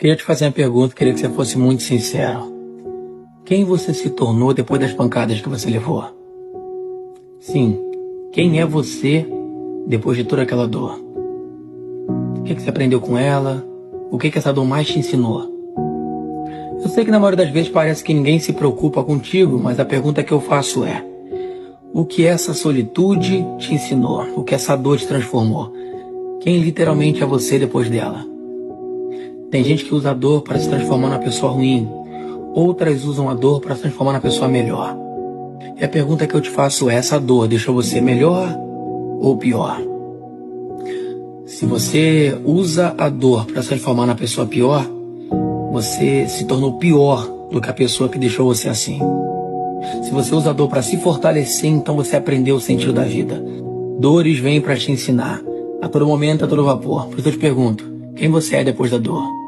Queria te fazer uma pergunta, queria que você fosse muito sincero. Quem você se tornou depois das pancadas que você levou? Sim, quem é você depois de toda aquela dor? O que você aprendeu com ela? O que essa dor mais te ensinou? Eu sei que na maioria das vezes parece que ninguém se preocupa contigo, mas a pergunta que eu faço é: o que essa solitude te ensinou? O que essa dor te transformou? Quem literalmente é você depois dela? Tem gente que usa a dor para se transformar numa pessoa ruim. Outras usam a dor para se transformar na pessoa melhor. E a pergunta que eu te faço é: essa dor deixou você melhor ou pior? Se você usa a dor para se transformar na pessoa pior, você se tornou pior do que a pessoa que deixou você assim. Se você usa a dor para se fortalecer, então você aprendeu o sentido da vida. Dores vêm para te ensinar. A todo momento, a todo vapor. Por isso eu te pergunto: quem você é depois da dor?